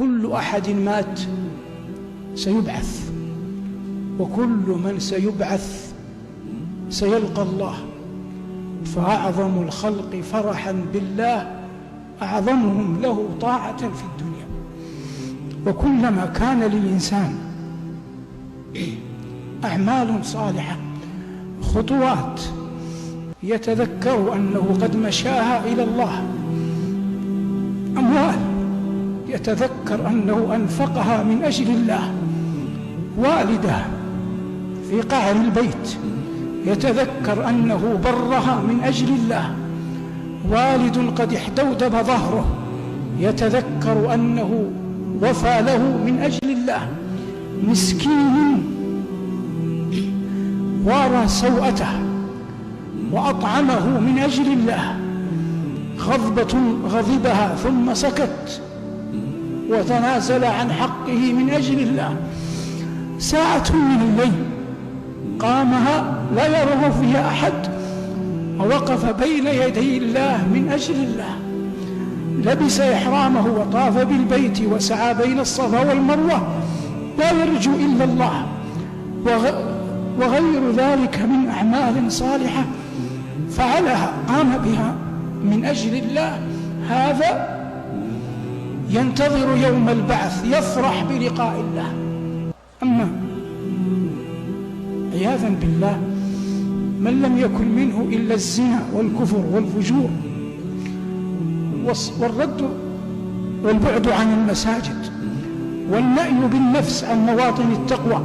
كل أحد مات سيبعث، وكل من سيبعث سيلقى الله، فأعظم الخلق فرحا بالله أعظمهم له طاعة في الدنيا. وكلما كان للإنسان أعمال صالحة، خطوات يتذكر أنه قد مشاها إلى الله، أموال يتذكر أنه أنفقها من أجل الله، والدة في قعر البيت يتذكر أنه برها من أجل الله، والد قد احتودب ظهره يتذكر أنه وفى له من أجل الله، مسكين وارى سوءته وأطعمه من أجل الله، غضبة غضبها ثم سكت وتنازل عن حقه من أجل الله، ساعة من الليل قامها لا يرغب فيها أحد ووقف بين يدي الله من أجل الله، لبس إحرامه وطاف بالبيت وسعى بين الصفا والمروة لا يرجو إلا الله، وغير ذلك من أعمال صالحة فعلها قام بها من أجل الله، هذا ينتظر يوم البعث يفرح بلقاء الله. أما عياذا بالله من لم يكن منه إلا الزنا والكفر والفجور والرد والبعد عن المساجد والنأي بالنفس عن مواطن التقوى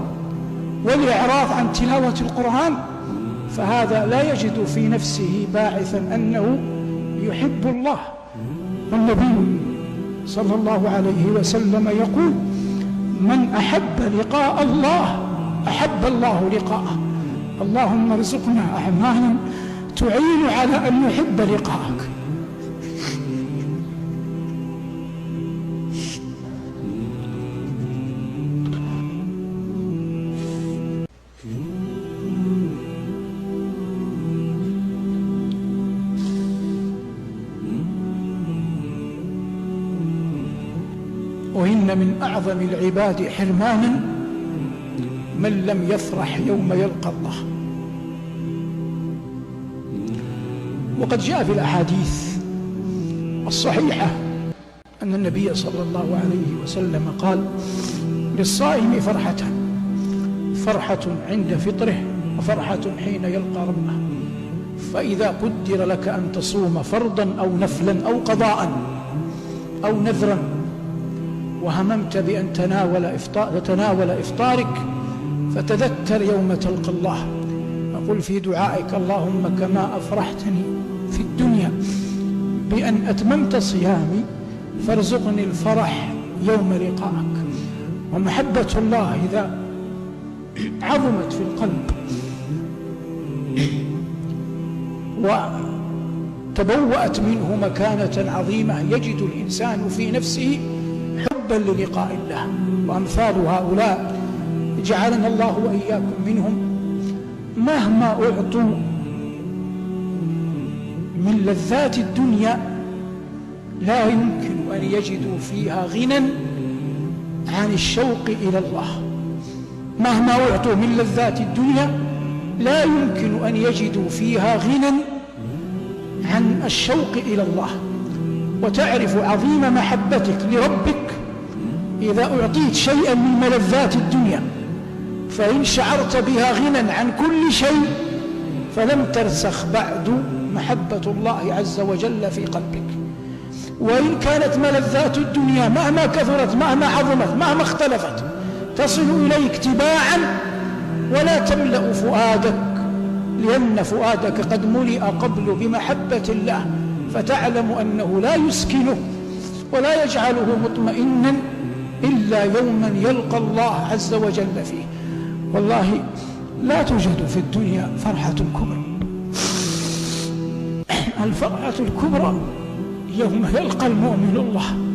والإعراض عن تلاوة القرآن، فهذا لا يجد في نفسه باعثا أنه يحب الله. والنبي صلى الله عليه وسلم يقول: من أحب لقاء الله أحب الله لقاءه. اللهم ارزقنا أعمالا تعين على أن نحب لقاءك. وإن من أعظم العباد حرمانا من لم يفرح يوم يلقى الله. وقد جاء في الأحاديث الصحيحة أن النبي صلى الله عليه وسلم قال: للصائم فرحتان، فرحة عند فطره وفرحة حين يلقى ربه، فإذا قدر لك أن تصوم فرضا أو نفلا أو قضاء أو نذرا وهممت بأن تتناول إفطارك فتذكر يوم تلقى الله، أقول في دعائك: اللهم كما أفرحتني في الدنيا بأن أتممت صيامي فارزقني الفرح يوم لقائك. ومحبة الله إذا عظمت في القلب وتبوأت منه مكانة عظيمة يجد الإنسان في نفسه حبا للقاء الله. وأمثال هؤلاء جعلنا الله وإياكم منهم مهما أعطوا من لذات الدنيا لا يمكن أن يجدوا فيها غنى عن الشوق إلى الله. مهما أعطوا من لذات الدنيا لا يمكن أن يجدوا فيها غنى عن الشوق إلى الله. وتعرف عظيم محبتك لربك إذا أعطيت شيئا من ملذات الدنيا، فإن شعرت بها غنى عن كل شيء فلم ترسخ بعد محبة الله عز وجل في قلبك. وإن كانت ملذات الدنيا مهما كثرت مهما عظمت مهما اختلفت تصل إليك تباعا ولا تملأ فؤادك، لأن فؤادك قد ملئ قبل بمحبة الله، فتعلم أنه لا يسكنه ولا يجعله مطمئنا إلا يوما يلقى الله عز وجل فيه. والله لا توجد في الدنيا فرحة كبرى. الفرحة الكبرى يوم يلقى المؤمن الله.